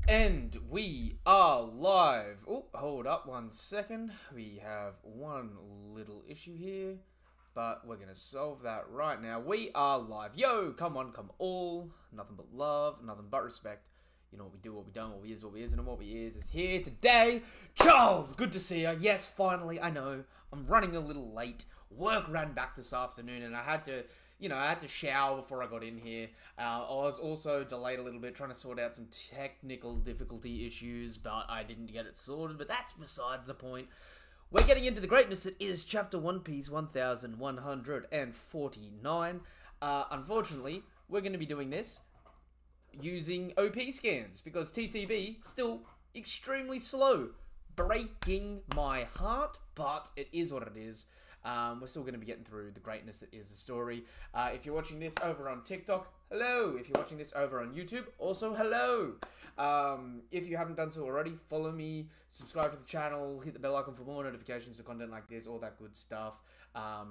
And we are live. Oh, hold up 1 second. We have one little issue here, but we're going to solve that right now. We are live. Yo, come on, come all. Nothing but love, nothing but respect. You know what we do, what we don't, what we is, what we isn't, and what we is here today. Charles, good to see you. Yes, finally, I know. I'm running a little late. Work ran back this afternoon, and I had to shower before I got in here. I was also delayed a little bit trying to sort out some technical difficulty issues, but I didn't get it sorted, but that's besides the point. We're getting into the greatness that is Chapter One Piece 1149. Unfortunately, we're going to be doing this using OP scans, because TCB still extremely slow. Breaking my heart, but it is what it is. We're still going to be getting through the greatness that is the story. If you're watching this over on TikTok, hello. If you're watching this over on YouTube, also hello. If you haven't done so already, follow me, subscribe to the channel, hit the bell icon for more notifications for content like this, all that good stuff.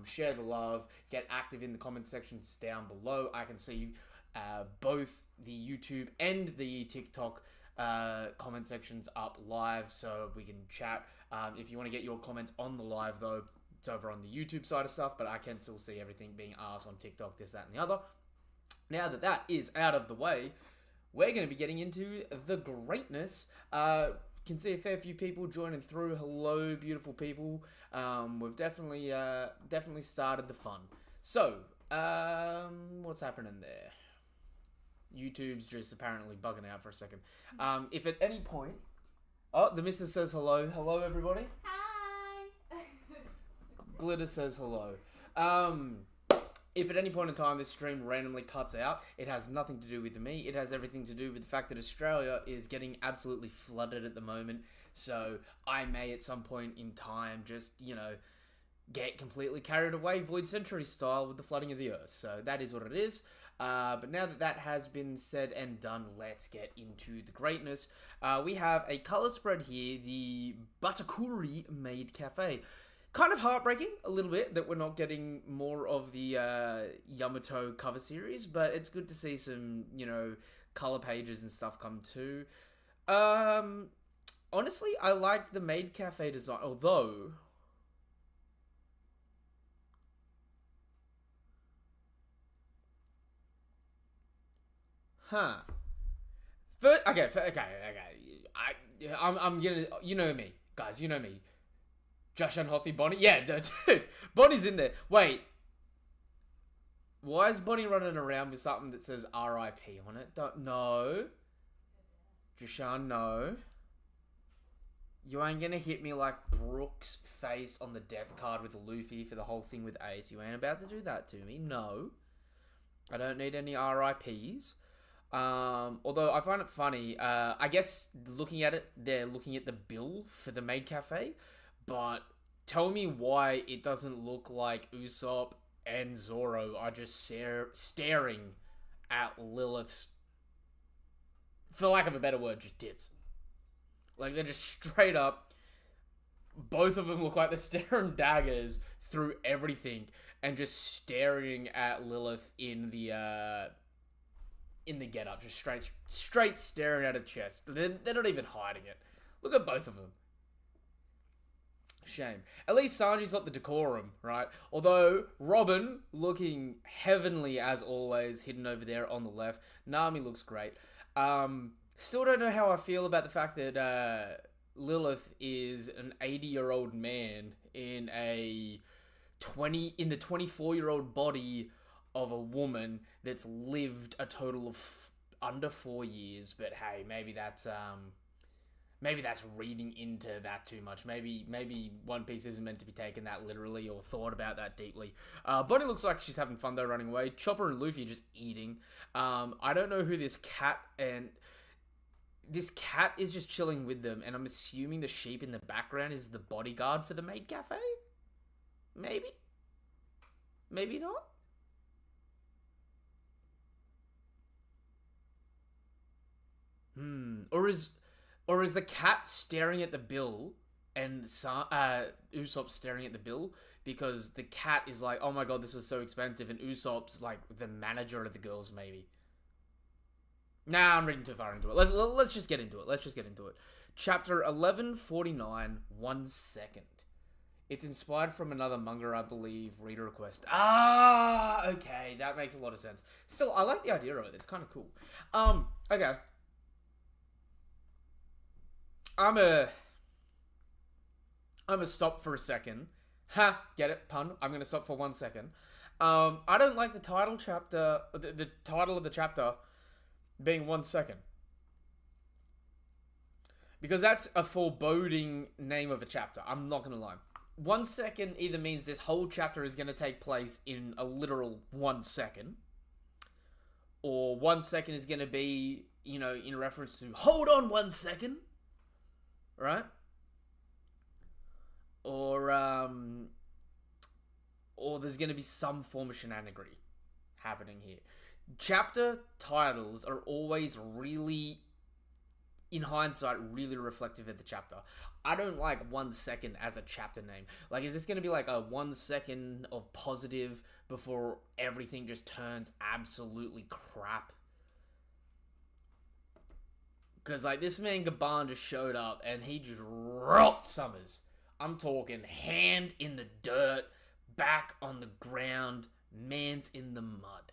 Share the love, get active in the comment sections down below. I can see both the YouTube and the TikTok comment sections up live, so we can chat. If you want to get your comments on the live, though, it's over on the YouTube side of stuff, but I can still see everything being asked on TikTok, this, that, and the other. Now that that is out of the way, we're going to be getting into the greatness. Can see a fair few people joining through. Hello, beautiful people. We've definitely started the fun. So, what's happening there? YouTube's just apparently bugging out for a second. If at any point... Oh, the missus says hello. Hello, everybody. Hi. Glitter says hello. If at any point in time this stream randomly cuts out, it has nothing to do with me. It has everything to do with the fact that Australia is getting absolutely flooded at the moment. So I may at some point in time just, get completely carried away Void Century style with the flooding of the earth. So that is what it is. But now that that has been said and done, let's get into the greatness. We have a color spread here, the Batakuri Maid Cafe. Kind of heartbreaking a little bit that we're not getting more of the Yamato cover series, but it's good to see some, color pages and stuff come too. Honestly, I like the Maid Cafe design, although... Huh. Okay. I'm gonna... You know me, guys, you know me. Josh and Hothy, Bonnie? Yeah, dude. Bonnie's in there. Wait. Why is Bonnie running around with something that says RIP on it? No. Joshan, no. You ain't gonna hit me like Brooks' face on the death card with Luffy for the whole thing with Ace. You ain't about to do that to me. No. I don't need any RIPs. Although I find it funny. I guess looking at it, they're looking at the bill for the Maid Cafe. But tell me why it doesn't look like Usopp and Zoro are just staring at Lilith's, for lack of a better word, just tits. Like, they're just straight up, both of them look like they're staring daggers through everything and just staring at Lilith in the get-up, just straight staring at her chest. They're not even hiding it. Look at both of them. Shame. At least Sanji's got the decorum, right? Although, Robin, looking heavenly as always, hidden over there on the left. Nami looks great. Still don't know how I feel about the fact that Lilith is an 80-year-old man in the 24-year-old body of a woman that's lived a total of under 4 years. But hey, maybe that's reading into that too much. Maybe One Piece isn't meant to be taken that literally or thought about that deeply. Bonnie looks like she's having fun though, running away. Chopper and Luffy are just eating. I don't know who this cat is just chilling with them, and I'm assuming the sheep in the background is the bodyguard for the Maid Cafe? Maybe? Maybe not? Or is the cat staring at the bill and Usopp staring at the bill because the cat is like, oh my god, this is so expensive, and Usopp's like the manager of the girls, maybe. Nah, I'm reading too far into it. Let's just get into it. Let's just get into it. Chapter 1149, 1 second. It's inspired from another manga, I believe, reader request. Ah, okay, that makes a lot of sense. Still, I like the idea of it. It's kind of cool. Okay. I'm a stop for a second. Ha, get it? Pun. I'm gonna stop for 1 second. I don't like the title chapter, the title of the chapter being 1 second. Because that's a foreboding name of a chapter. I'm not gonna lie. 1 second either means this whole chapter is going to take place in a literal 1 second, or 1 second is going to be, you know, in reference to hold on 1 second, right? Or there's going to be some form of shenanigery happening here. Chapter titles are always really, in hindsight, really reflective of the chapter. I don't like 1 second as a chapter name. Like, is this going to be like a 1 second of positive before everything just turns absolutely crap? Because, like, this man Gaban just showed up and he just rocked Summers. I'm talking hand in the dirt, back on the ground, man's in the mud.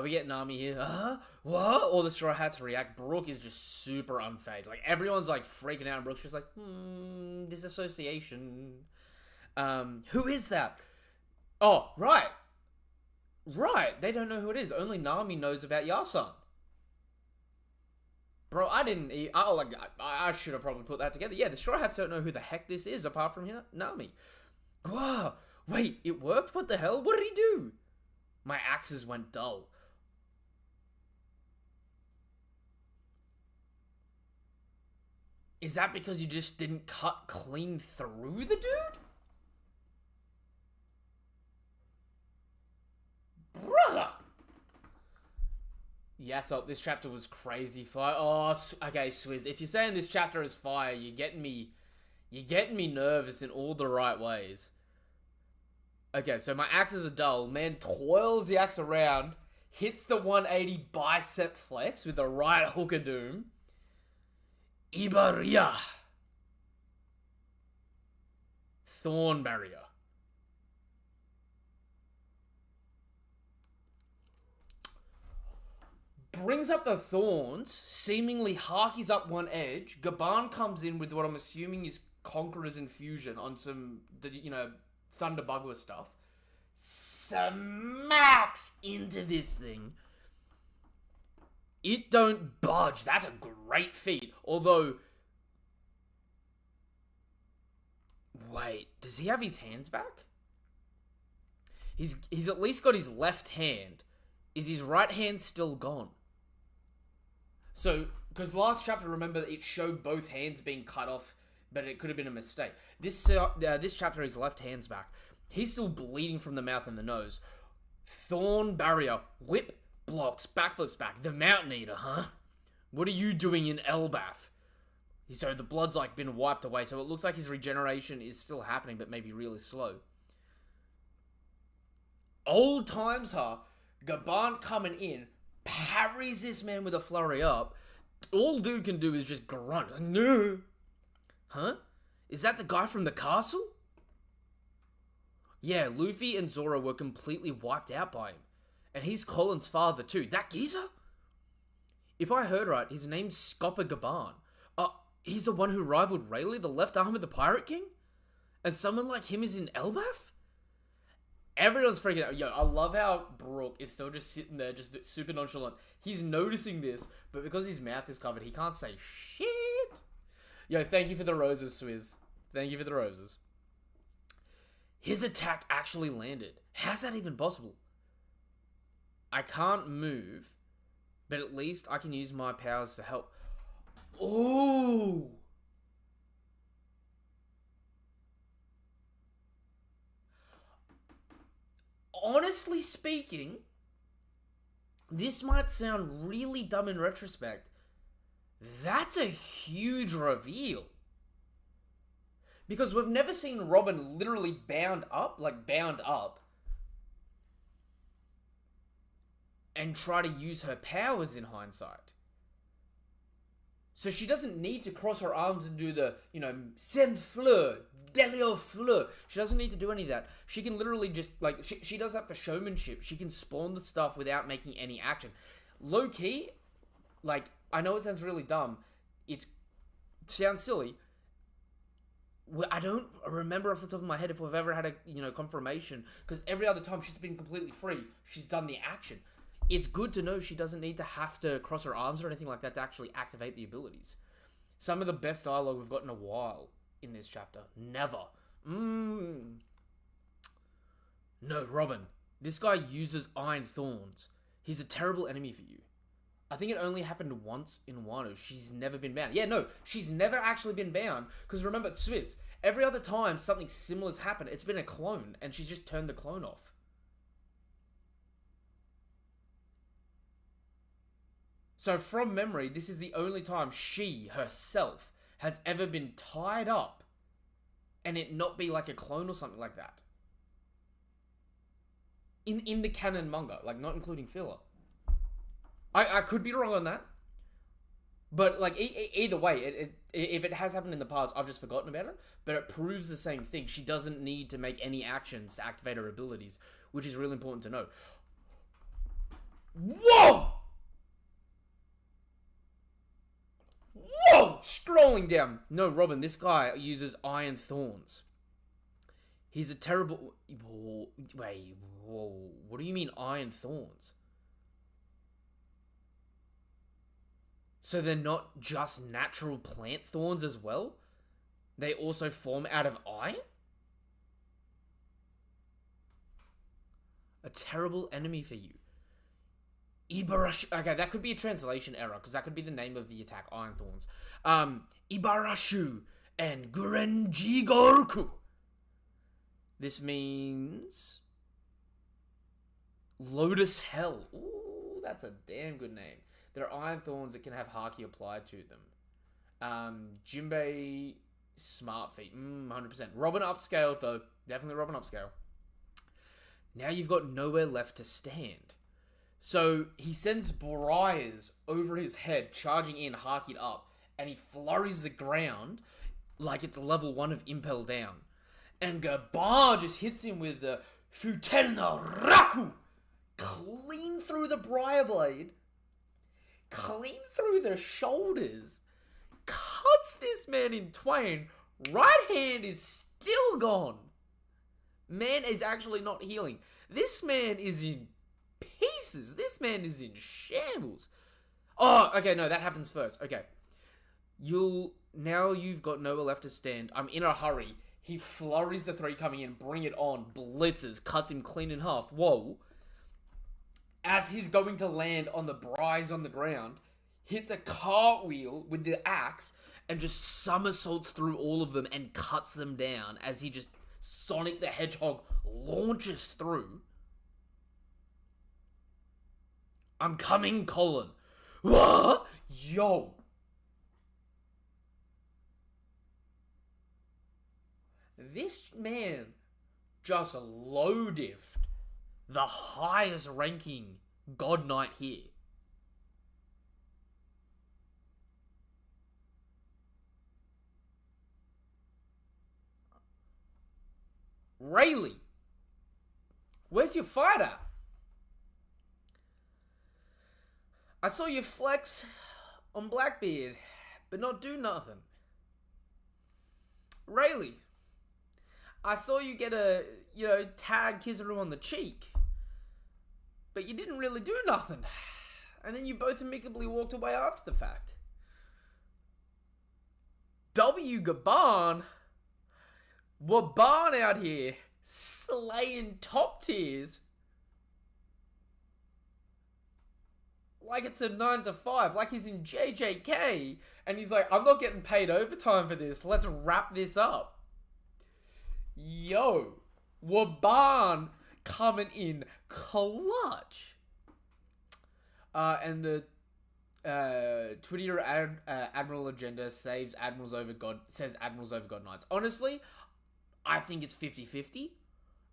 We get Nami here. What? All the Straw Hats react. Brooke is just super unfazed. Like, everyone's, like, freaking out, and Brooke's just like, disassociation. Who is that? Oh, right. Right. They don't know who it is. Only Nami knows about Yasun. Bro, I didn't... I should have probably put that together. Yeah, the Straw Hats don't know who the heck this is, apart from Nami. Whoa. Wait, it worked? What the hell? What did he do? My axes went dull. Is that because you just didn't cut clean through the dude? Brother! Yeah, so this chapter was crazy fire. Oh, okay, Swizz. If you're saying this chapter is fire, you're getting me nervous in all the right ways. Okay, so my axes are dull. Man twirls the axe around, hits the 180 bicep flex with the right hook of doom. Ibaria. Thorn barrier. Brings up the thorns, seemingly harkies up one edge. Gaban comes in with what I'm assuming is Conqueror's infusion on some, Thunder Bugwa stuff. Smacks into this thing. It don't budge. That's a great feat. Although, wait, does he have his hands back? He's at least got his left hand. Is his right hand still gone? So, because last chapter, remember, it showed both hands being cut off, but it could have been a mistake. This chapter, his left hand's back. He's still bleeding from the mouth and the nose. Thorn barrier. Whip blocks. Backflips back. The Mountain Eater, huh? What are you doing in Elbaf? So the blood's like been wiped away. So it looks like his regeneration is still happening, but maybe really slow. Old times, huh? Gaban coming in. Parries this man with a flurry up. All dude can do is just grunt. No. Huh? Is that the guy from the castle? Yeah, Luffy and Zoro were completely wiped out by him. And he's Colin's father too. That geezer? If I heard right, his name's Scopper Gaban. He's the one who rivaled Rayleigh, the left arm of the Pirate King? And someone like him is in Elbaf? Everyone's freaking out. Yo, I love how Brooke is still just sitting there, just super nonchalant. He's noticing this, but because his mouth is covered, he can't say shit. Yo, thank you for the roses, Swizz. Thank you for the roses. His attack actually landed. How's that even possible? I can't move, but at least I can use my powers to help. Ooh! Honestly speaking, this might sound really dumb in retrospect. That's a huge reveal. Because we've never seen Robin literally bound up. and try to use her powers in hindsight. So she doesn't need to cross her arms and do the, Saint Fleur, Delio Fleur. She doesn't need to do any of that. She can literally just, she does that for showmanship. She can spawn the stuff without making any action. Low key, I know it sounds really dumb. It sounds silly. I don't remember off the top of my head if we've ever had a, confirmation. Because every other time she's been completely free, she's done the action. It's good to know she doesn't need to have to cross her arms or anything like that to actually activate the abilities. Some of the best dialogue we've got in a while in this chapter. Never. No, Robin. This guy uses Iron Thorns. He's a terrible enemy for you. I think it only happened once in Wano. She's never been bound. Yeah, no, she's never actually been bound. Because remember, Swizz, every other time something similar's happened, it's been a clone, and she's just turned the clone off. So from memory, this is the only time she, herself, has ever been tied up and it not be like a clone or something like that. In the canon manga, not including filler. I could be wrong on that. But, either way, if it has happened in the past, I've just forgotten about it. But it proves the same thing. She doesn't need to make any actions to activate her abilities, which is really important to know. Whoa! Whoa! Scrolling down. No, Robin, this guy uses Iron Thorns. He's a terrible... Wait, whoa. What do you mean Iron Thorns? So they're not just natural plant thorns as well? They also form out of iron? A terrible enemy for you. Ibarashu. Okay, that could be a translation error, because that could be the name of the attack, Iron Thorns. Ibarashu and Gurenjigorku. This means Lotus Hell. Ooh, that's a damn good name. There are Iron Thorns that can have Haki applied to them. Jinbei, Smart Feet. 100%. Robin upscale, though. Definitely Robin upscale. Now you've got nowhere left to stand. So he sends Briars over his head, charging in, Hakied up, and he flurries the ground like it's level 1 of Impel Down. And Gaban just hits him with the Futerna Raku! Clean through the Briar Blade. Clean through the shoulders. Cuts this man in twain. Right hand is still gone. Man is actually not healing. This man is in pieces. This man is in shambles. Oh, okay, no, that happens first. Okay. Now you've got nowhere left to stand. I'm in a hurry. He flurries the 3 coming in, bring it on, blitzes, cuts him clean in half. Whoa. As he's going to land on the Briars on the ground, hits a cartwheel with the axe and just somersaults through all of them and cuts them down as he just Sonic the Hedgehog launches through. I'm coming, Colin. What? Yo. This man just low-diffed the highest ranking God Knight here. Rayleigh, where's your fight at? I saw you flex on Blackbeard, but not do nothing. Rayleigh, I saw you get a, tag Kizaru on the cheek, but you didn't really do nothing. And then you both amicably walked away after the fact. Gaban, Waban out here, slaying top tiers. Like it's a 9 to 5, like he's in JJK, and he's like, I'm not getting paid overtime for this, let's wrap this up. Yo, Waban coming in clutch. And the Twitter Admiral Agenda says Admirals over God Knights. Honestly, I think it's 50-50.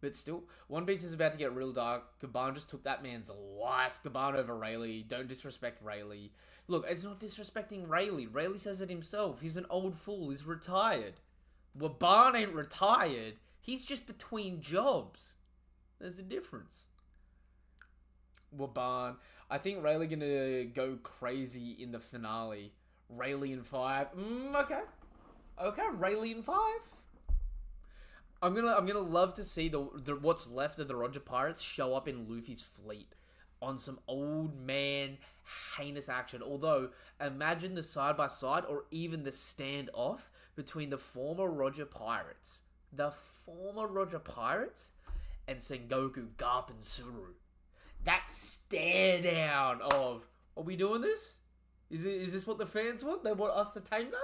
But still, One Piece is about to get real dark. Gaban just took that man's life. Gaban over Rayleigh. Don't disrespect Rayleigh. Look, it's not disrespecting Rayleigh. Rayleigh says it himself. He's an old fool. He's retired. Waban ain't retired. He's just between jobs. There's a difference. Waban. I think Rayleigh gonna go crazy in the finale. Rayleigh in 5. Okay. Okay, Rayleigh in 5. I'm gonna love to see the what's left of the Roger Pirates show up in Luffy's fleet on some old man heinous action. Although, imagine the side by side or even the standoff between the former Roger Pirates, and Sengoku, Garp, and Suru. That stare down of, are we doing this? Is this what the fans want? They want us to tango?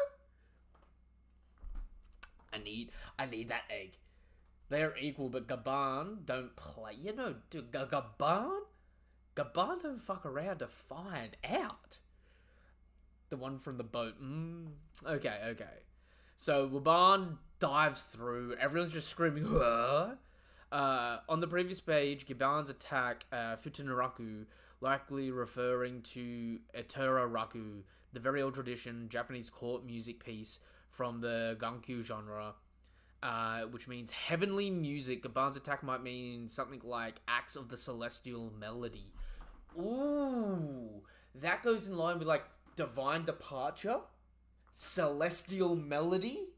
I need that egg. They're equal, but Gaban don't play. You know, Gaban don't fuck around to find out. The one from the boat. Okay. So Waban dives through. Everyone's just screaming, Whoa! On the previous page, Gaban's attack, Futanaraku, likely referring to Etora Raku, the very old tradition Japanese court music piece from the Gankyu genre, which means heavenly music. Gaban's attack might mean something like Acts of the Celestial Melody. Ooh, that goes in line with like Divine Departure, Celestial Melody.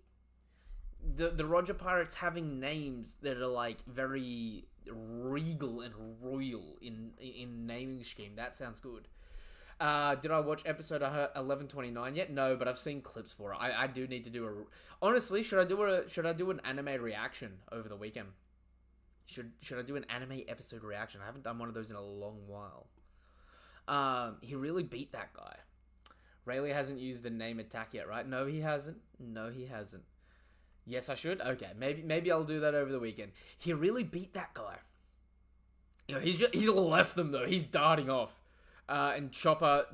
The Roger Pirates having names that are like very regal and royal in naming scheme. That sounds good. Did I watch episode 1129 yet? No, but I've seen clips for it. I do need to do a. Honestly, should I do an anime reaction over the weekend? Should I do an anime episode reaction? I haven't done one of those in a long while. He really beat that guy. Rayleigh hasn't used a name attack yet, right? No, he hasn't. Yes, I should. Okay, maybe I'll do that over the weekend. He really beat that guy. You know, he's left them though. He's darting off. And Chopper's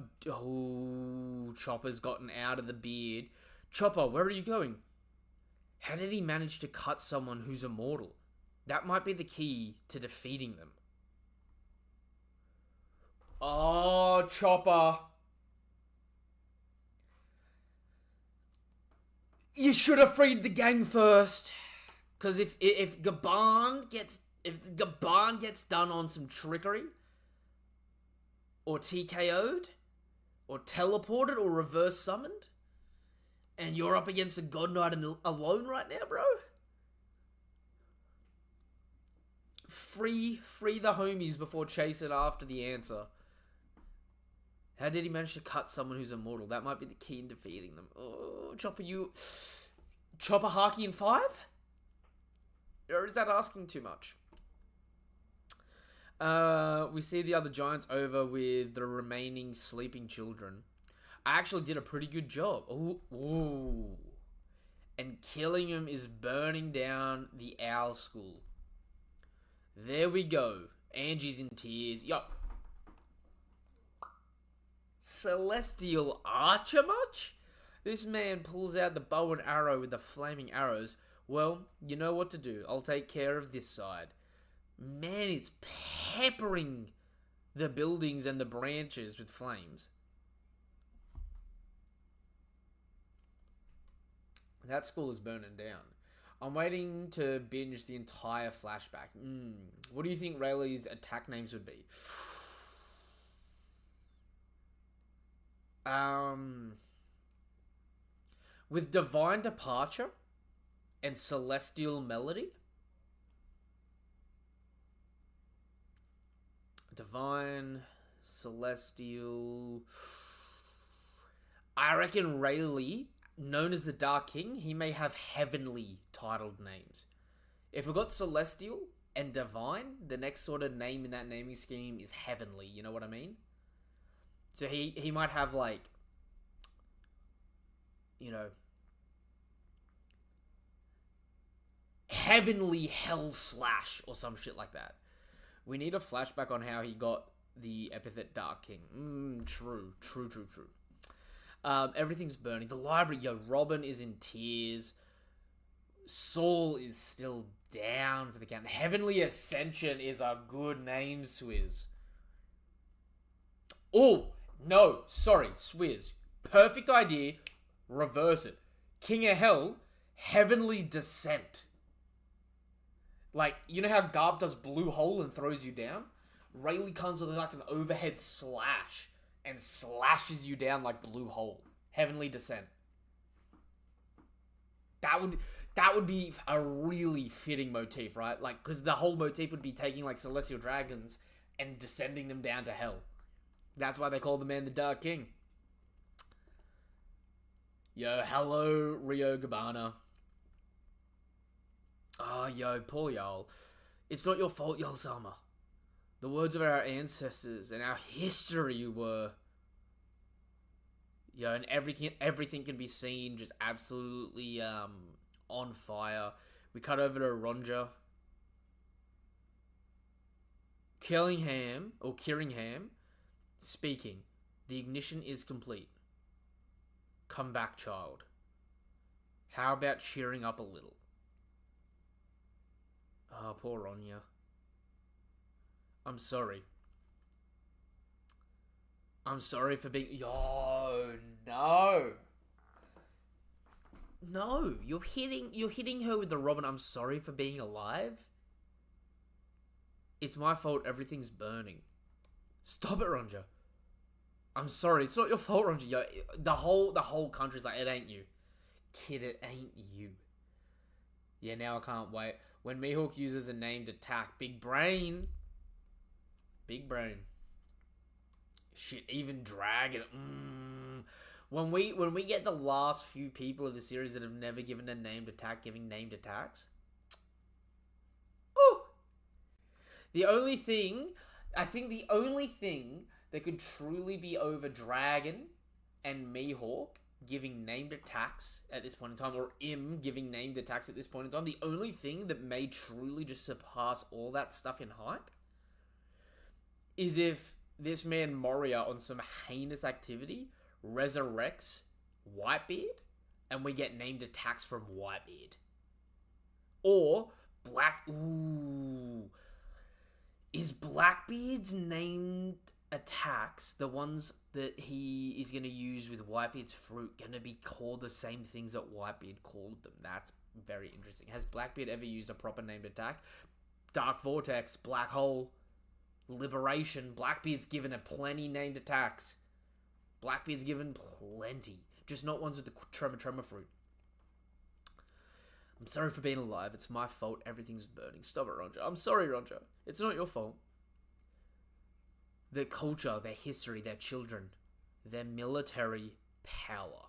gotten out of the beard. Chopper, where are you going? How did he manage to cut someone who's immortal? That might be the key to defeating them. Oh, Chopper. You should have freed the gang first. Because if Gaban gets done on some trickery, or TKO'd, or teleported, or reverse summoned, and you're up against a God Knight alone right now, bro. Free the homies before chasing after the answer. How did he manage to cut someone who's immortal? That might be the key in defeating them. Oh, Chopper Haki in 5? Or is that asking too much? We see the other giants over with the remaining sleeping children. I actually did a pretty good job. Ooh. And killing him is burning down the Owl School. There we go. Angie's in tears. Yo. Celestial Archer much? This man pulls out the bow and arrow with the flaming arrows. Well, you know what to do. I'll take care of this side. Man is peppering the buildings and the branches with flames. That school is burning down. I'm waiting to binge the entire flashback. What do you think Rayleigh's attack names would be? With Divine Departure and Celestial Melody? Divine, Celestial... I reckon Rayleigh, known as the Dark King, he may have heavenly titled names. If we got Celestial and Divine, the next sort of name in that naming scheme is heavenly, you know what I mean? So he might have like, you know, Heavenly Hell Slash or some shit like that. We need a flashback on how he got the epithet Dark King. True. Everything's burning. The library, Robin is in tears. Saul is still down for the count. Heavenly Ascension is a good name, Swizz. Oh, no, sorry, Swizz. Perfect idea. Reverse it. King of Hell, Heavenly Descent. Like, you know how Garb does Blue Hole and throws you down? Rayleigh comes with like an overhead slash and slashes you down like Blue Hole. Heavenly Descent. That would be a really fitting motif, right? Like, because the whole motif would be taking like celestial dragons and descending them down to hell. That's why they call the man the Dark King. Yo, hello, Rio Gabbana. Oh, yo, poor y'all. It's not your fault, y'all, Selma. The words of our ancestors and our history were... Yo, and everything can be seen just absolutely on fire. We cut over to Ronja. Killingham speaking. The ignition is complete. Come back, child. How about cheering up a little? Oh, poor Ronya. I'm sorry. I'm sorry for being... Yo, no. No, you're hitting her with the Robin. I'm sorry for being alive. It's my fault everything's burning. Stop it, Ronja. I'm sorry, it's not your fault, Ronja. Yo, the whole country's like, it ain't you. Kid, it ain't you. Yeah, now I can't wait. When Mihawk uses a named attack, big brain. Big brain. Shit, even Dragon. When we get the last few people of the series that have never given a named attack, giving named attacks. Ooh. I think the only thing that could truly be over Dragon and Mihawk giving named attacks at this point in time, or Im giving named attacks at this point in time, the only thing that may truly just surpass all that stuff in hype is if this man Moria on some heinous activity resurrects Whitebeard and we get named attacks from Whitebeard. Or is Blackbeard's named attacks, the ones that he is going to use with Whitebeard's fruit, going to be called the same things that Whitebeard called them? That's very interesting. Has Blackbeard ever used a proper named attack? Dark Vortex, Black Hole, Liberation. Blackbeard's given a plenty named attacks. Blackbeard's given plenty. Just not ones with the Tremor fruit. I'm sorry for being alive. It's my fault. Everything's burning. Stop it, Ronja. I'm sorry, Ronja. It's not your fault. Their culture, their history, their children, their military power.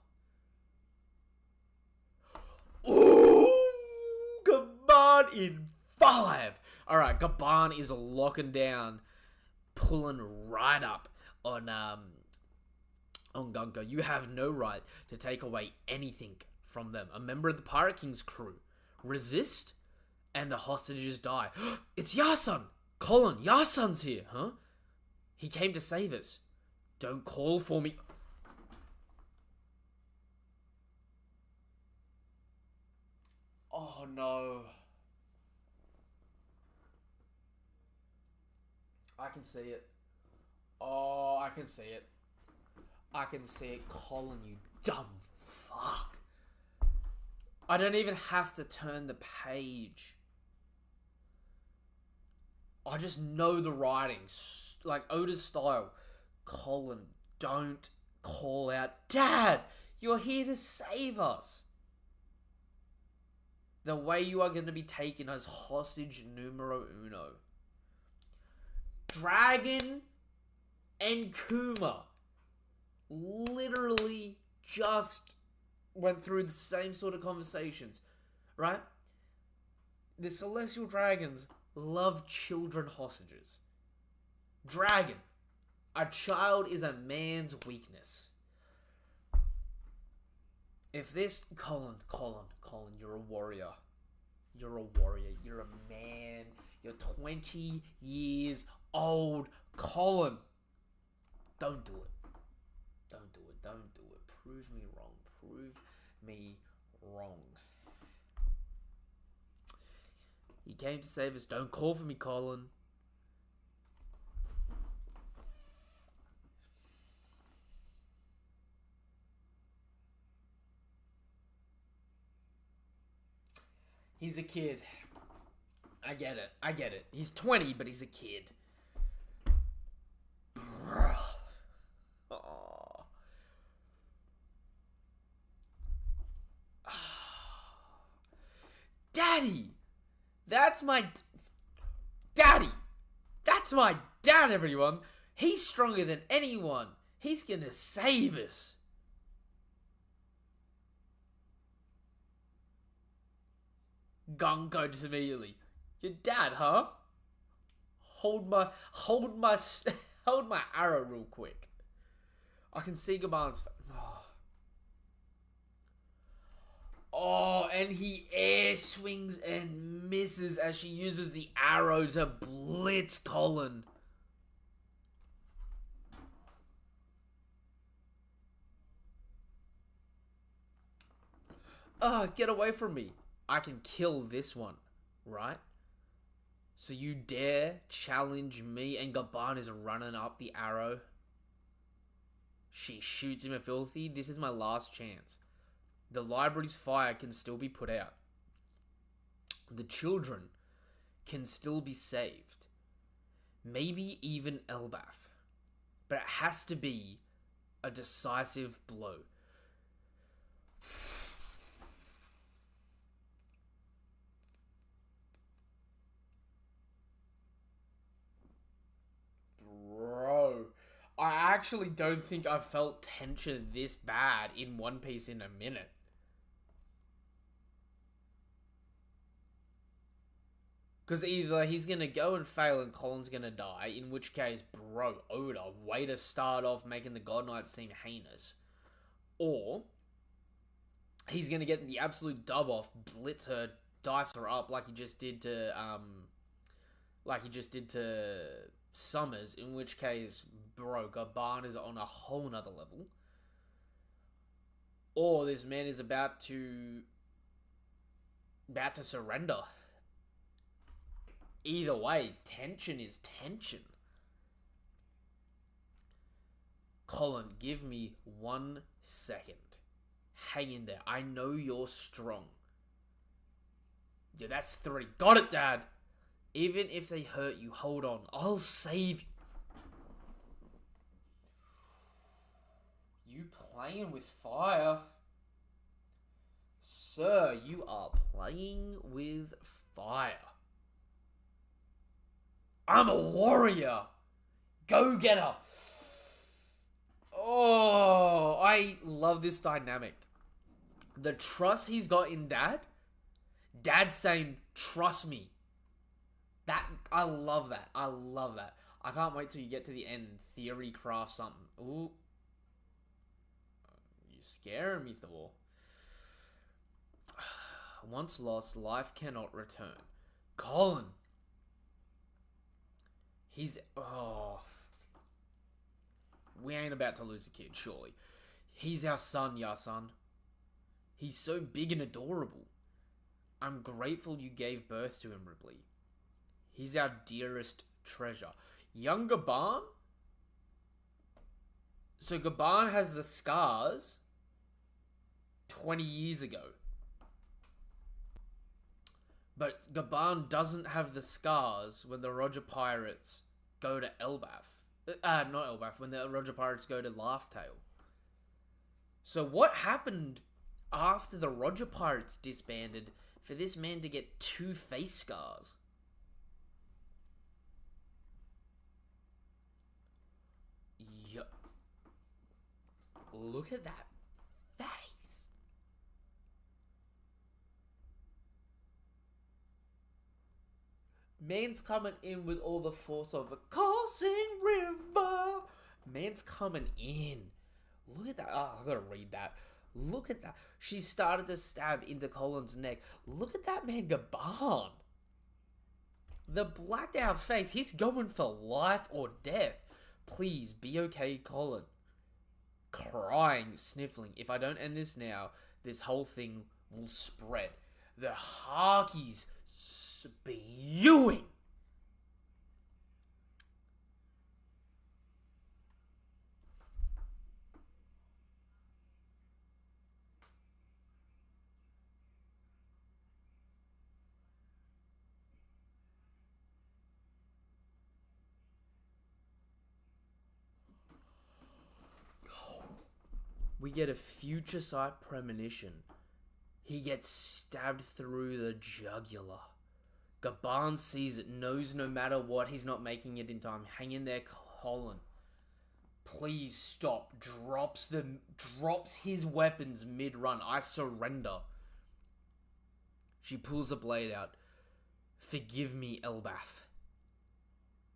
Ooh! Gaban in 5! Alright, Gaban is locking down, pulling right up on Gunka. You have no right to take away anything from them. A member of the Pirate King's crew. Resist, and the hostages die. It's Yasun! Colin, Yasun's here, huh? He came to save us. Don't call for me. Oh no. I can see it. Oh, I can see it. I can see it. Colin, you dumb fuck. I don't even have to turn the page. I just know the writing. Like Oda's style. Colin, don't call out. Dad, you're here to save us. The way you are going to be taken as hostage numero uno. Dragon and Kuma literally just went through the same sort of conversations, right? The Celestial Dragons love children hostages. Dragon. A child is a man's weakness. If this... Colin, you're a warrior. You're a warrior. You're a man. You're 20 years old. Colin. Don't do it. Don't do it. Don't do it. Prove me wrong. Prove me wrong. He came to save us. Don't call for me, Colin. He's a kid. I get it. He's 20, but he's a kid. Bruh. Oh. Daddy! That's my... Daddy! That's my dad, everyone! He's stronger than anyone! He's gonna save us! Gunko just immediately. Your dad, huh? Hold my arrow real quick. I can see Gaban's. Oh, and he air swings and misses as she uses the arrow to blitz Colin. Get away from me. I can kill this one, right? So you dare challenge me, and Gaban is running up the arrow. She shoots him a filthy. This is my last chance. The library's fire can still be put out. The children can still be saved. Maybe even Elbaf. But it has to be a decisive blow. Bro, I actually don't think I've felt tension this bad in One Piece in a minute. Because either he's going to go and fail and Colin's going to die, in which case, bro, Oda, way to start off making the God Knights seem heinous. Or he's going to get the absolute dub off, blitz her, dice her up like he just did to Summers, in which case, bro, Gaban is on a whole nother level. Or this man is about to surrender. Either way, tension is tension. Colin, give me 1 second. Hang in there. I know you're strong. Yeah, that's 3. Got it, Dad. Even if they hurt you, hold on. I'll save you. You playing with fire? Sir, you are playing with fire. I'm a warrior. Go get her. Oh, I love this dynamic. The trust he's got in Dad. Dad saying, trust me. I love that. I love that. I can't wait till you get to the end. Theory craft something. Ooh. You're scaring me, Thor. Once lost, life cannot return. Colin. We ain't about to lose a kid, surely. He's our son, ya son. He's so big and adorable. I'm grateful you gave birth to him, Ripley. He's our dearest treasure. Young Gaban? So Gaban has the scars 20 years ago. But Gaban doesn't have the scars when the Roger Pirates go to Elbaf. Not Elbaf, when the Roger Pirates go to Laugh Tale. So what happened after the Roger Pirates disbanded for this man to get 2 face scars? Yup. Look at that face. Man's coming in with all the force of a coursing river. Man's coming in. Look at that. Oh, I gotta read that. Look at that. She started to stab into Colin's neck. Look at that man, Gaban. The blacked out face. He's going for life or death. Please be okay, Colin. Crying, sniffling. If I don't end this now, this whole thing will spread. The Harkies spewing. We get a future sight premonition. He gets stabbed through the jugular. Gabaan sees it, knows no matter what, he's not making it in time. Hang in there, Colin. Please stop. Drops his weapons mid-run. I surrender. She pulls the blade out. Forgive me, Elbath.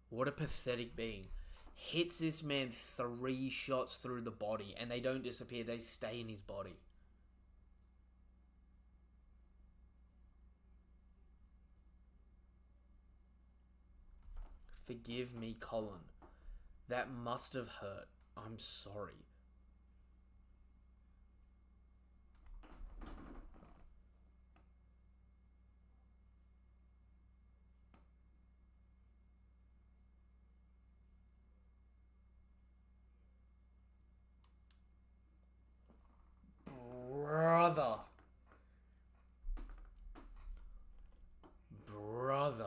What a pathetic being. Hits this man 3 shots through the body, and they don't disappear, they stay in his body. Forgive me, Colin. That must have hurt. I'm sorry. Brother.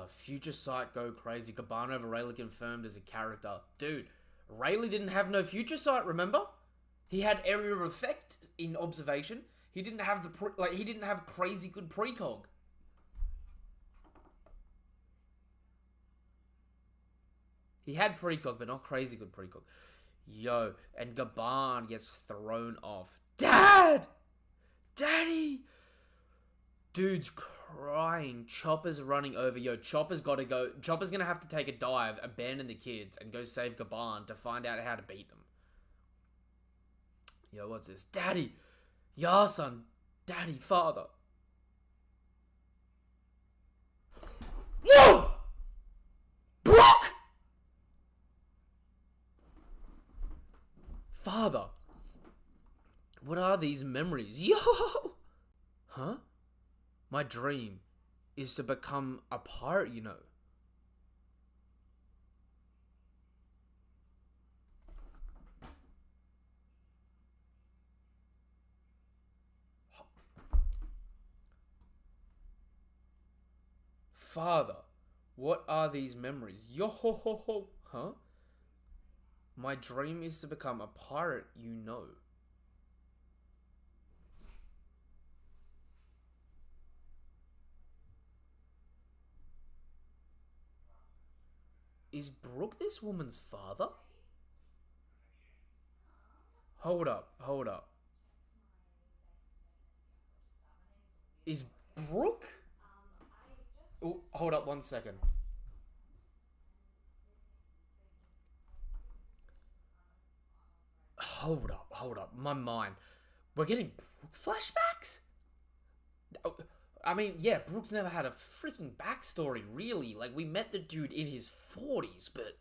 Future sight go crazy. Gabaan over Rayleigh confirmed as a character. Dude, Rayleigh didn't have no future sight, remember? He had area of effect in observation. He didn't have he didn't have crazy good precog. He had precog, but not crazy good precog. Yo, and Gabaan gets thrown off. Dad! Daddy! Dude's crying. Chopper's running over. Yo, Chopper's gotta go. Chopper's gonna have to take a dive, abandon the kids, and go save Gabaan to find out how to beat them. Yo, what's this? Daddy! Ya, son. Daddy, father. Whoa! Brook! Father. What are these memories? Yo! Huh? My dream is to become a pirate, you know. Father, what are these memories? Yo ho ho ho. Huh? My dream is to become a pirate, you know. Is Brook this woman's father? Hold up, hold up. Is Brook? Oh, hold up 1 second. Hold up. My mind. We're getting Brook flashbacks? I mean, yeah, Brook's never had a freaking backstory, really. Like, we met the dude in his 40s, but...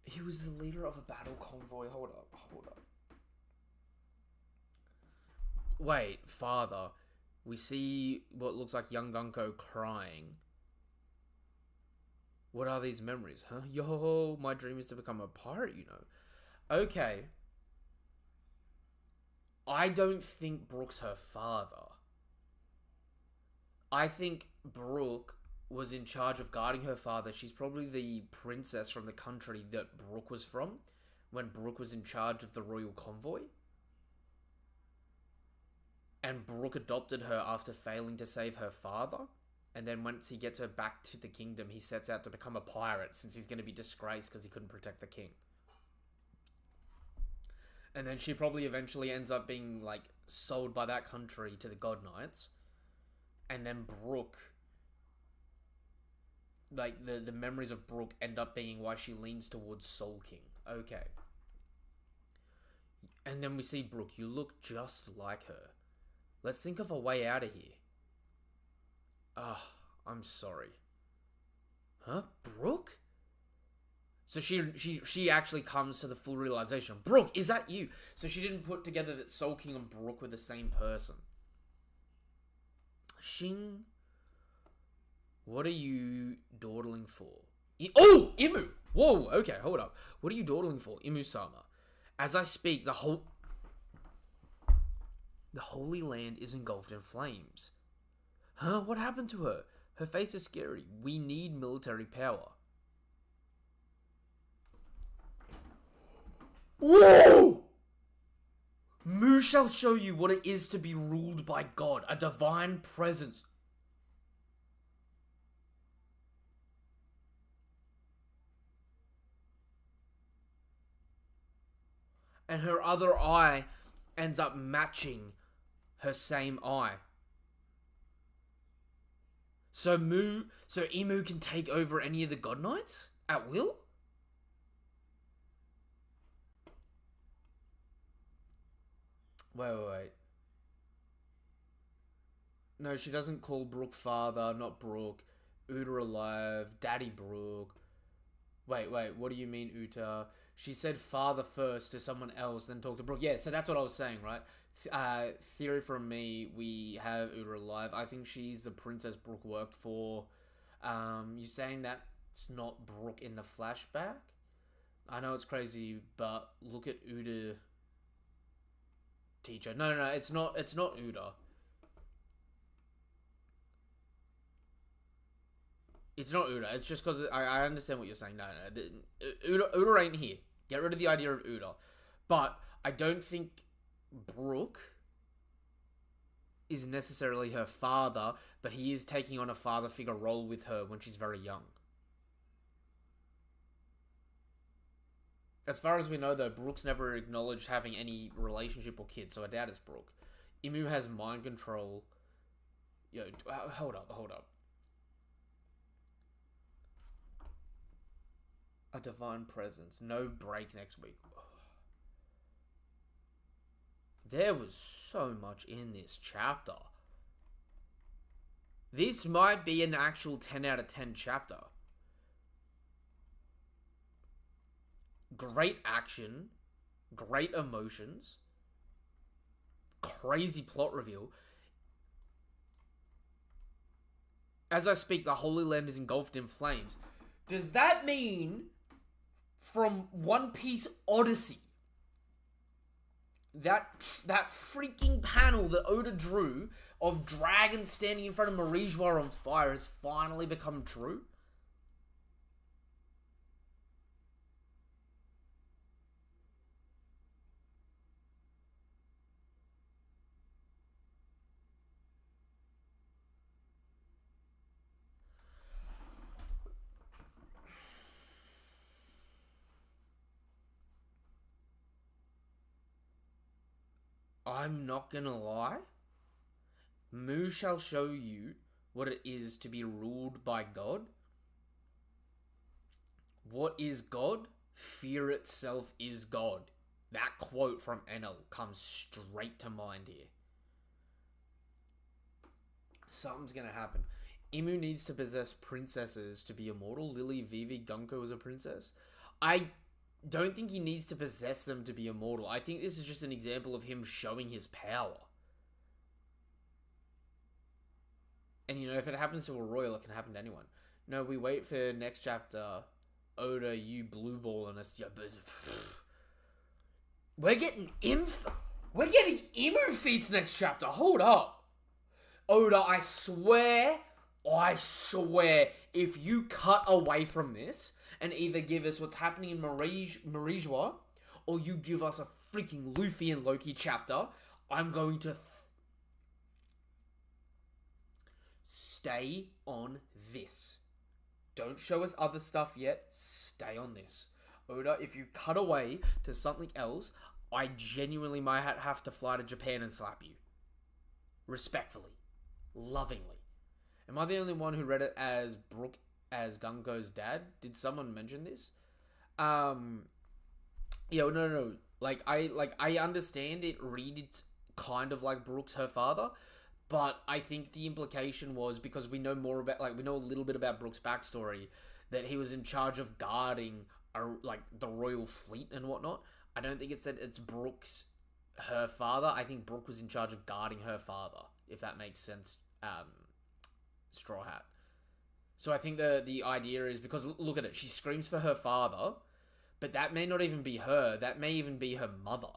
he was the leader of a battle convoy. Hold up. Wait, father. We see what looks like young Gunko crying. What are these memories, huh? Yo, my dream is to become a pirate, you know. Okay. I don't think Brook's her father. I think Brook was in charge of guarding her father. She's probably the princess from the country that Brook was from when Brook was in charge of the royal convoy. And Brook adopted her after failing to save her father. And then once he gets her back to the kingdom, he sets out to become a pirate since he's going to be disgraced because he couldn't protect the king. And then she probably eventually ends up being, like, sold by that country to the God Knights. And then Brook, like, the memories of Brook end up being why she leans towards Soul King. Okay. And then we see Brook. You look just like her. Let's think of a way out of here. I'm sorry. Huh? Brook? So she actually comes to the full realization. Brook, is that you? So she didn't put together that Soul King and Brook were the same person. Shing. What are you dawdling for? Oh! Imu! Whoa, okay, hold up. What are you dawdling for, Imu-sama? As I speak, the Holy Land is engulfed in flames. Huh? What happened to her? Her face is scary. We need military power. Whoa! Mu shall show you what it is to be ruled by God, a divine presence. And her other eye ends up matching her same eye. So Imu can take over any of the God Knights at will? Wait. No, she doesn't call Brook father, not Brook. Uta alive, Daddy Brook. Wait, what do you mean, Uta? She said father first to someone else, then talk to Brook. Yeah, so that's what I was saying, right? Theory from me, we have Uta alive. I think she's the princess Brook worked for. You saying that it's not Brook in the flashback? I know it's crazy, but look at Uta. Teacher. No, it's not Uta. It's not Uta. It's just because I understand what you're saying. No. Uta ain't here. Get rid of the idea of Uta. But I don't think Brook is necessarily her father, but he is taking on a father figure role with her when she's very young. As far as we know, though, Brook's never acknowledged having any relationship or kids, so I doubt it's Brook. Imu has mind control. Yo, hold up. A divine presence. No break next week. There was so much in this chapter. This might be an actual 10 out of 10 chapter. Great action. Great emotions. Crazy plot reveal. As I speak, the Holy Land is engulfed in flames. Does that mean from One Piece Odyssey, that freaking panel that Oda drew of dragons standing in front of Marie Joie on fire has finally become true? I'm not gonna lie. Mu shall show you what it is to be ruled by God. What is God? Fear itself is God. That quote from Enel comes straight to mind here. Something's gonna happen. Imu needs to possess princesses to be immortal. Lily, Vivi, Gunko is a princess. I don't think he needs to possess them to be immortal. I think this is just an example of him showing his power. And you know, if it happens to a royal, it can happen to anyone. No, we wait for next chapter. Oda, you blue ball on us. We're getting Imu feats next chapter. Hold up. Oda, I swear, if you cut away from this and either give us what's happening in Marie Joie, or you give us a freaking Luffy and Loki chapter, I'm going to stay on this. Don't show us other stuff yet. Stay on this. Oda, if you cut away to something else, I genuinely might have to fly to Japan and slap you. Respectfully. Lovingly. Am I the only one who read it as Brook as Gunko's dad? Did someone mention this? Yeah, no. I understand it reads kind of like Brook's her father, but I think the implication was because we know more about, we know a little bit about Brook's backstory, that he was in charge of guarding the royal fleet and whatnot. I don't think it said it's Brook's her father. I think Brook was in charge of guarding her father, if that makes sense um, Straw Hat. So I think the idea is, because look at it, she screams for her father, but that may not even be her. That may even be her mother.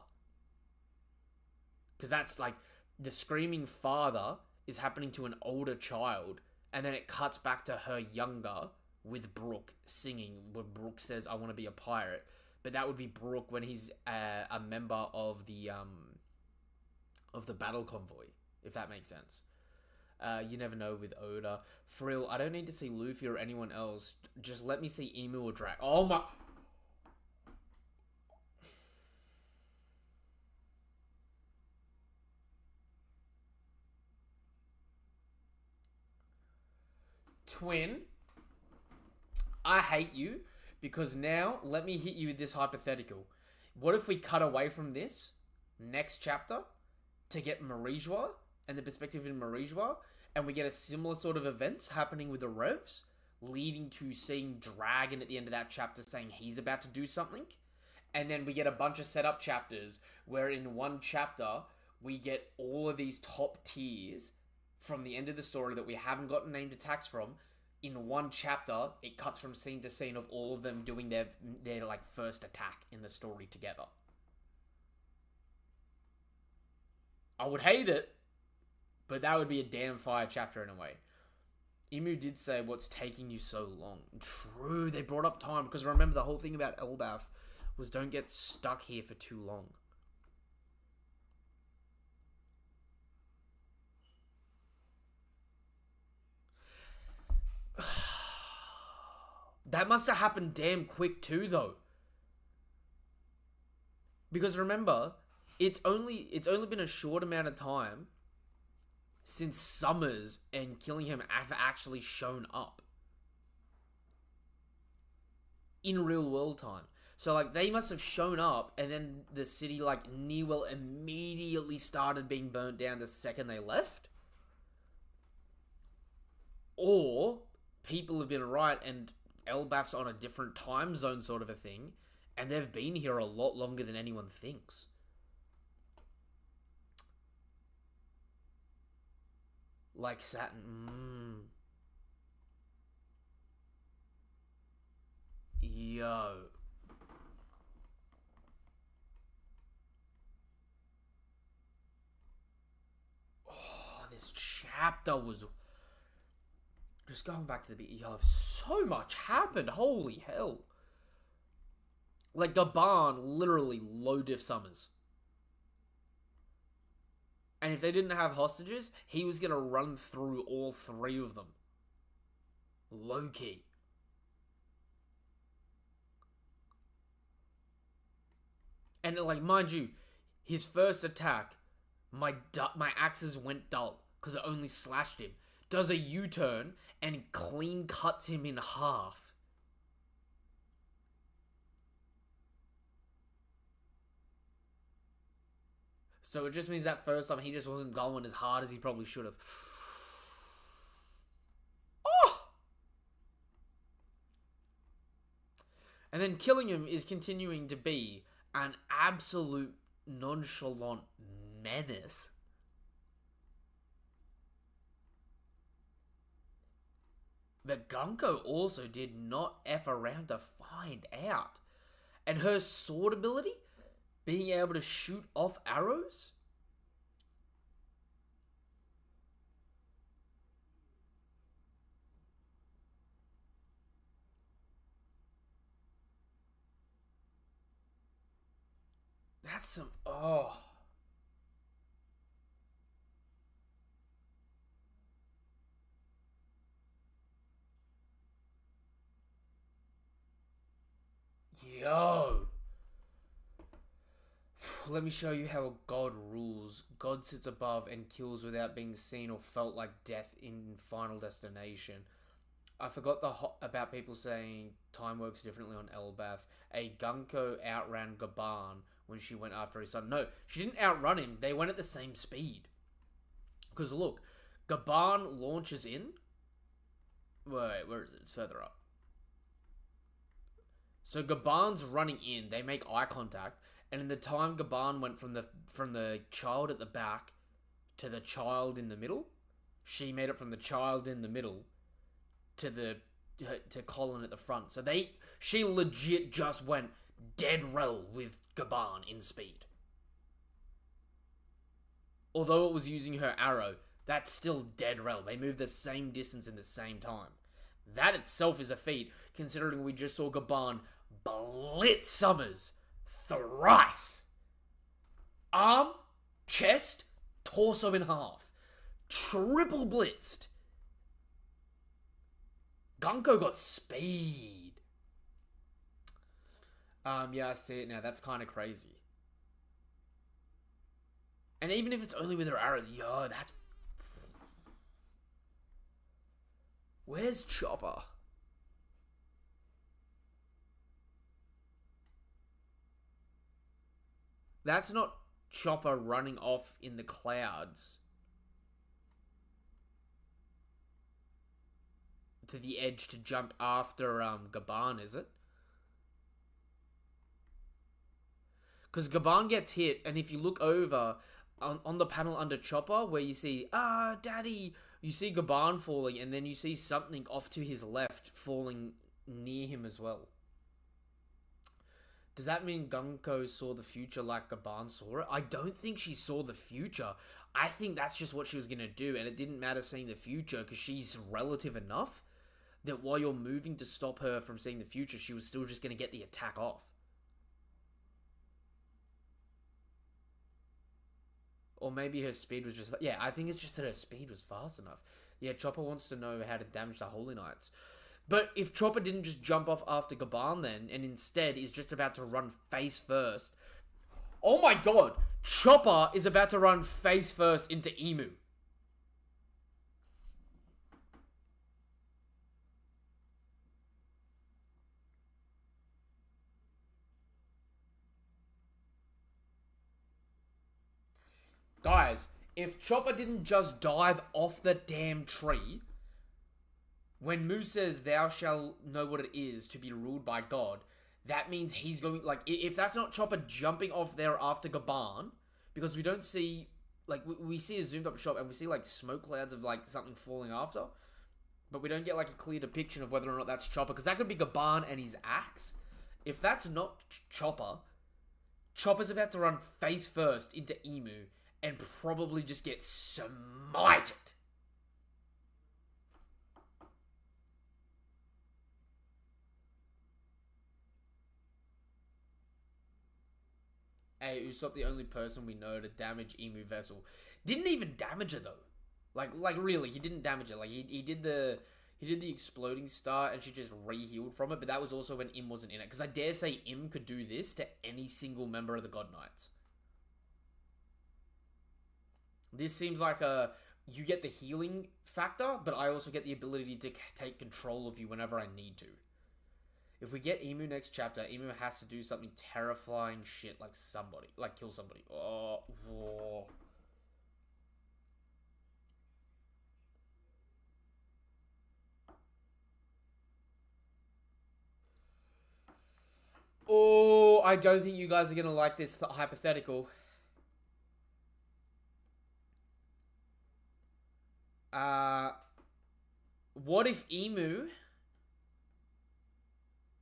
Because that's like, the screaming father is happening to an older child, and then it cuts back to her younger with Brook singing, where Brook says, "I want to be a pirate." But that would be Brook when he's a member of the battle convoy, if that makes sense. You never know with Oda. Frill, I don't need to see Luffy or anyone else. Just let me see Emu or Drac. Oh my... Twin, I hate you, because now let me hit you with this hypothetical. What if we cut away from this next chapter to get Marijua and the perspective in Marijua, and we get a similar sort of events happening with the Revs, leading to seeing Dragon at the end of that chapter saying he's about to do something, and then we get a bunch of setup chapters where in one chapter we get all of these top tiers from the end of the story that we haven't gotten named attacks from. In one chapter, it cuts from scene to scene of all of them doing their like first attack in the story together. I would hate it, but that would be a damn fire chapter in a way. Emu did say, "What's taking you so long?" True, they brought up time, because remember the whole thing about Elbaf was don't get stuck here for too long. That must have happened damn quick too, though. Because remember, it's only been a short amount of time since Summers and Killingham have actually shown up in real world time. So like they must have shown up, and then the city like Newell immediately started being burnt down the second they left. Or people have been right and Elbaf's on a different time zone sort of a thing, and they've been here a lot longer than anyone thinks. Like Saturn. Yo. Oh, this chapter was... Just going back to the beat, yo, so much happened. Holy hell. Like, Gaban literally low diff Summers. And if they didn't have hostages, he was going to run through all three of them. Low key. And like, mind you, his first attack, my axes went dull because it only slashed him. Does a U-turn and clean cuts him in half. So it just means that first time he just wasn't going as hard as he probably should have. Oh! And then Killingham is continuing to be an absolute nonchalant menace. But Gunko also did not F around to find out. And her sword ability, being able to shoot off arrows? That's some... Oh... Yo! Let me show you how a god rules. God sits above and kills without being seen or felt like death in Final Destination. I forgot about people saying time works differently on Elbaf. A Gunko outran Gaban when she went after his son. No, she didn't outrun him. They went at the same speed. Because look, Gaban launches in. Wait, where is it? It's further up. So Gaban's running in. They make eye contact, and in the time Gaban went from the child at the back to the child in the middle, she made it from the child in the middle to Colin at the front. So she legit just went dead rel with Gaban in speed. Although it was using her arrow, that's still dead rel. They moved the same distance in the same time. That itself is a feat, considering we just saw Gaban blitz Summers thrice. Arm, chest, torso in half. Triple blitzed. Gunko got speed. Yeah, I see it now. That's kind of crazy. And even if it's only with her arrows, yo, that's... Where's Chopper? That's not Chopper running off in the clouds to the edge to jump after Gaban, is it? Because Gaban gets hit, and if you look over on the panel under Chopper, where you see, Daddy, you see Gaban falling, and then you see something off to his left falling near him as well. Does that mean Gunko saw the future like Gaban saw it? I don't think she saw the future. I think that's just what she was going to do, and it didn't matter seeing the future, because she's relative enough that while you're moving to stop her from seeing the future, she was still just going to get the attack off. Or maybe her speed was just... Yeah, I think it's just that her speed was fast enough. Yeah, Chopper wants to know how to damage the Holy Knights. But if Chopper didn't just jump off after Gaban then, and instead is just about to run face first... Oh my god! Chopper is about to run face first into Emu. Guys, if Chopper didn't just dive off the damn tree, when Mu says, "Thou shalt know what it is to be ruled by God," that means he's going, like, if that's not Chopper jumping off there after Gaban, because we don't see, like, we see a zoomed up shot and we see, like, smoke clouds of, like, something falling after, but we don't get, like, a clear depiction of whether or not that's Chopper, because that could be Gaban and his axe. If that's not Chopper, Chopper's about to run face first into Emu, and probably just get smited. Hey, Usopp, the only person we know to damage Emu Vessel. Didn't even damage her though. Like really, he didn't damage her. Like he did the exploding star and she just re-healed from it, but that was also when Im wasn't in it. Because I dare say Im could do this to any single member of the God Knights. This seems like you get the healing factor, but I also get the ability to take control of you whenever I need to. If we get Emu next chapter, Emu has to do something terrifying shit like kill somebody. Oh. Oh, I don't think you guys are going to like this hypothetical. What if Emu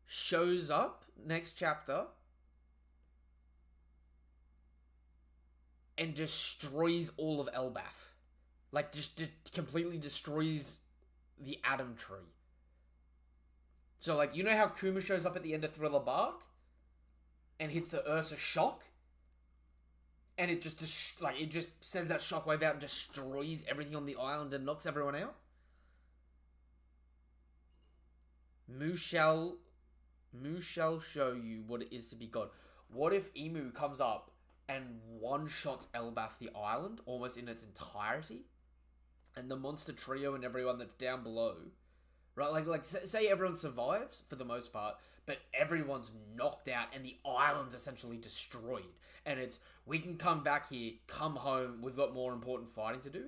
shows up next chapter and destroys all of Elbaf? Like, just completely destroys the Atom Tree. So, like, you know how Kuma shows up at the end of Thriller Bark? And hits the Ursa shock? And it just sends that shockwave out and destroys everything on the island and knocks everyone out? Mu shall show you what it is to be God. What if Emu comes up and one-shots Elbaf the island almost in its entirety? And the monster trio and everyone that's down below, right? Like say everyone survives for the most part, but everyone's knocked out and the island's essentially destroyed. And it's, we can come back here, come home, we've got more important fighting to do.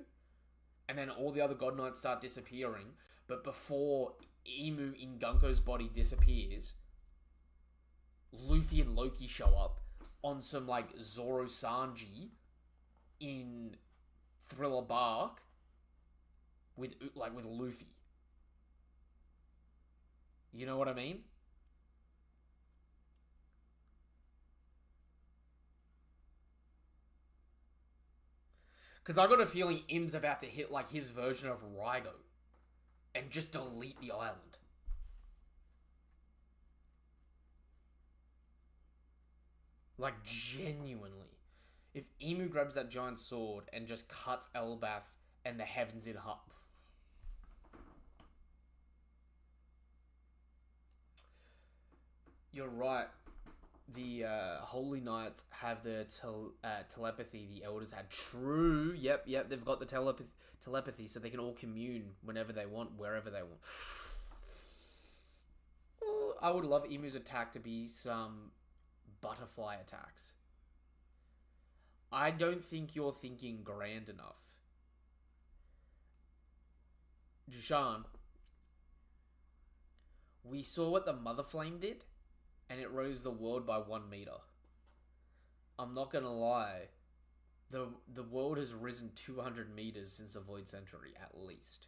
And then all the other God Knights start disappearing. But before Emu in Gunko's body disappears, Luffy and Loki show up on some, like, Zoro Sanji in Thriller Bark with Luffy. You know what I mean? Because I got a feeling Im's about to hit like his version of Raigo and just delete the island. Like, genuinely. If Imu grabs that giant sword and just cuts Elbaf and the heavens in half. You're right. The Holy Knights have the telepathy the Elders had. True. Yep. They've got the telepathy so they can all commune whenever they want, wherever they want. I would love Imu's attack to be some butterfly attacks. I don't think you're thinking grand enough. Jushan, we saw what the Mother Flame did, and it rose the world by 1 meter. I'm not gonna lie, the world has risen 200 meters since the Void Century, at least.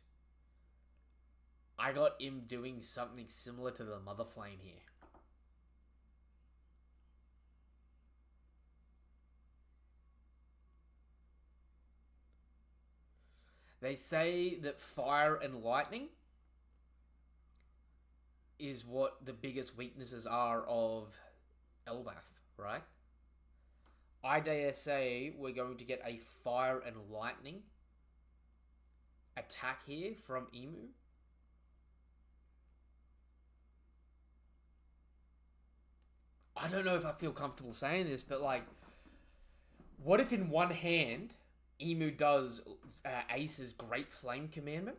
I got him doing something similar to the Mother Flame here. They say that fire and lightning is what the biggest weaknesses are of Elbaf, right? I dare say we're going to get a fire and lightning attack here from Imu. I don't know if I feel comfortable saying this, but like, what if in one hand Imu does Ace's Great Flame Commandment,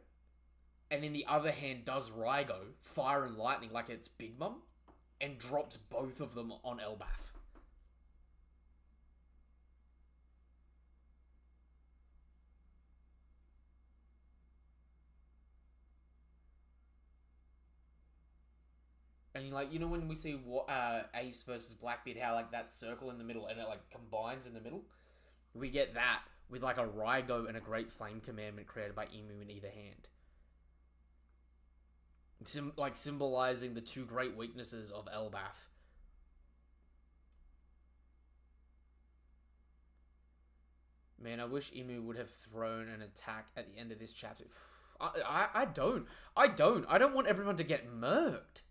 and in the other hand does Raigo, Fire and Lightning, like it's Big Mom, and drops both of them on Elbaf? And like, you know when we see Ace versus Blackbeard, how like that circle in the middle and it like combines in the middle? We get that with like a Raigo and a Great Flame Commandment created by Imu in either hand. Like symbolizing the two great weaknesses of Elbaf. Man, I wish Imu would have thrown an attack at the end of this chapter. I don't. I don't want everyone to get murked.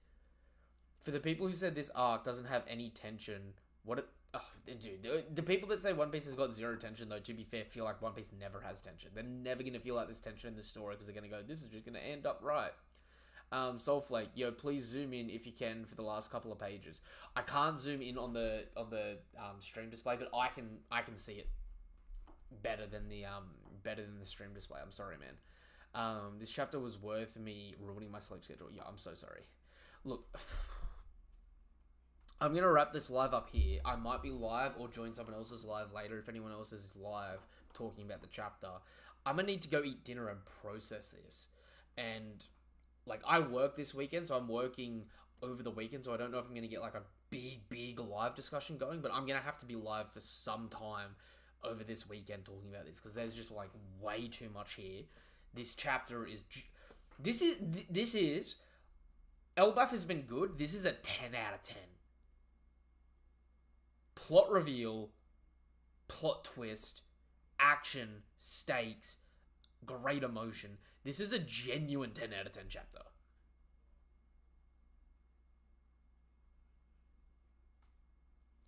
For the people who said this arc doesn't have any tension, dude, the people that say One Piece has got zero tension, though, to be fair, feel like One Piece never has tension. They're never going to feel like there's tension in this story because they're going to go, this is just going to end up right. Soulflake, yo, please zoom in if you can for the last couple of pages. I can't zoom in on the stream display, but I can see it better than the stream display. I'm sorry, man. This chapter was worth me ruining my sleep schedule. Yeah, I'm so sorry. Look, I'm going to wrap this live up here. I might be live or join someone else's live later if anyone else is live talking about the chapter. I'm going to need to go eat dinner and process this. And, like, I work this weekend, so I'm working over the weekend, so I don't know if I'm going to get, like, a big live discussion going, but I'm going to have to be live for some time over this weekend talking about this, because there's just, like, way too much here. This chapter is... This is... Elbaf has been good. This is a 10 out of 10. Plot reveal, plot twist, action, stakes, great emotion. This is a genuine 10 out of 10 chapter.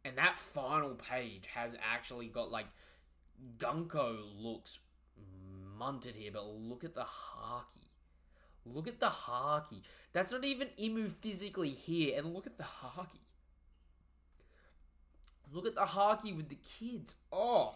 And that final page has actually got, like, Gunko looks munted here, but look at the Haki. Look at the Haki. That's not even Imu physically here, and look at the Haki. Look at the Haki with the kids. Oh.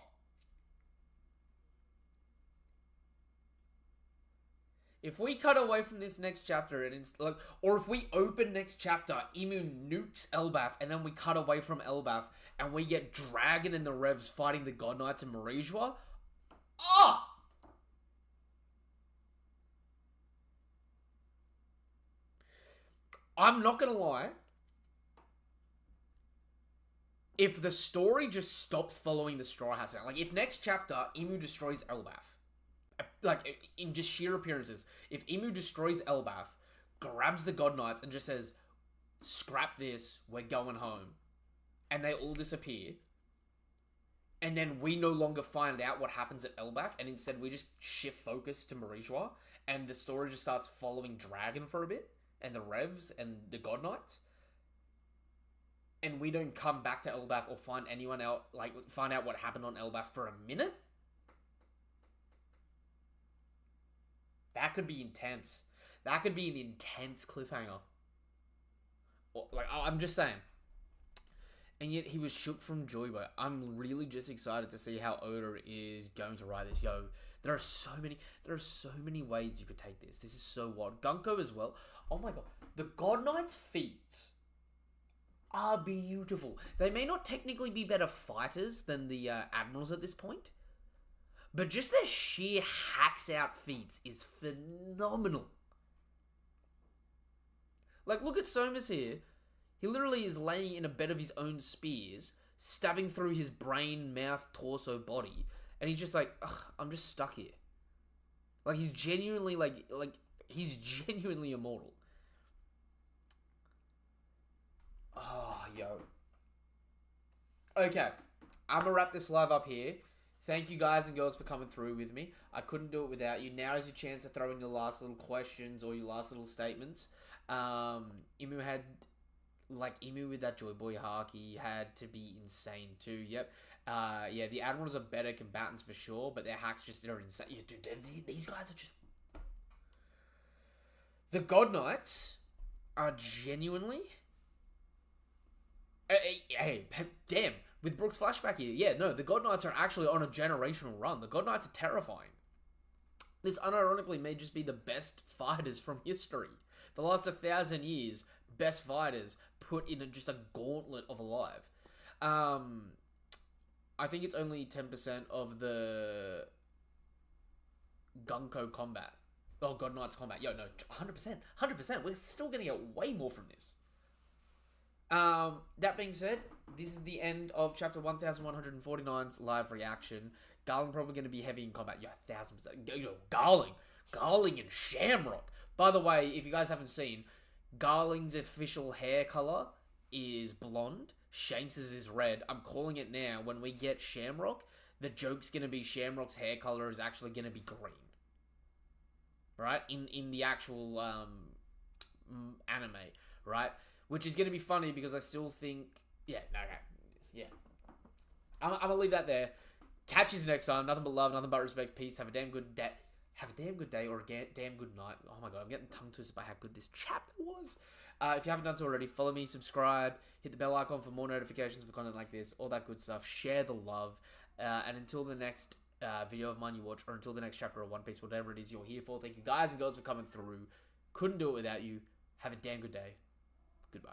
If we cut away from this next chapter and it's like, or if we open next chapter, Imu nukes Elbaf, and then we cut away from Elbaf and we get Dragon and the Revs fighting the God Knights in Marishwa. Oh! I'm not gonna lie. If the story just stops following the Straw Hats out, like if next chapter Imu destroys Elbaf, like, in just sheer appearances, if Emu destroys Elbaf, grabs the God Knights, and just says, scrap this, we're going home, and they all disappear, and then we no longer find out what happens at Elbaf, and instead we just shift focus to Marijois, and the story just starts following Dragon for a bit, and the Revs, and the God Knights, and we don't come back to Elbaf or find anyone else, like, find out what happened on Elbaf for a minute? That could be intense. That could be an intense cliffhanger. Like, I'm just saying. And yet he was shook from joy, but I'm really just excited to see how Oda is going to write this. Yo, there are so many ways you could take this. This is so wild. Gunko as well. Oh my god. The God Knight's feats are beautiful. They may not technically be better fighters than the Admirals at this point, but just their sheer hacks out feats is phenomenal. Like, look at Somas here. He literally is laying in a bed of his own spears, stabbing through his brain, mouth, torso, body, and he's just like, ugh, I'm just stuck here. Like, he's genuinely, he's genuinely immortal. Oh, yo. Okay, I'm gonna wrap this live up here. Thank you guys and girls for coming through with me. I couldn't do it without you. Now is your chance to throw in your last little questions or your last little statements. Emu had... Like, Emu with that Joy Boy Haki had to be insane too. Yep. Yeah, the Admirals are better combatants for sure, but their hacks just are insane. Yeah, dude, these guys are just... The God Knights are genuinely... Hey, damn. With Brooks' flashback here. Yeah, no, the God Knights are actually on a generational run. The God Knights are terrifying. This unironically may just be the best fighters from history. The last 1,000 years... best fighters put in just a gauntlet of alive. I think it's only 10% of the Gunko combat. Oh, God Knight's combat. Yo, no, 100%. 100%. We're still going to get way more from this. That being said, this is the end of chapter 1149's live reaction. Garling probably going to be heavy in combat. Yo, 1,000%. Yo, Garling and Shamrock. By the way, if you guys haven't seen... Garling's official hair color is blonde. Shanks's is red. I'm calling it now. When we get Shamrock, the joke's going to be Shamrock's hair color is actually going to be green. Right? In the actual anime. Right? Which is going to be funny because I still think... Yeah, no, okay. Yeah. I'm going to leave that there. Catch you next time. Nothing but love, nothing but respect. Peace. Have a damn good day. Have a damn good day or a damn good night. Oh my god, I'm getting tongue twisted by how good this chapter was. If you haven't done so already, follow me, subscribe, hit the bell icon for more notifications for content like this, all that good stuff. Share the love. And until the next video of mine you watch, or until the next chapter of One Piece, whatever it is you're here for, thank you guys and girls for coming through. Couldn't do it without you. Have a damn good day. Goodbye.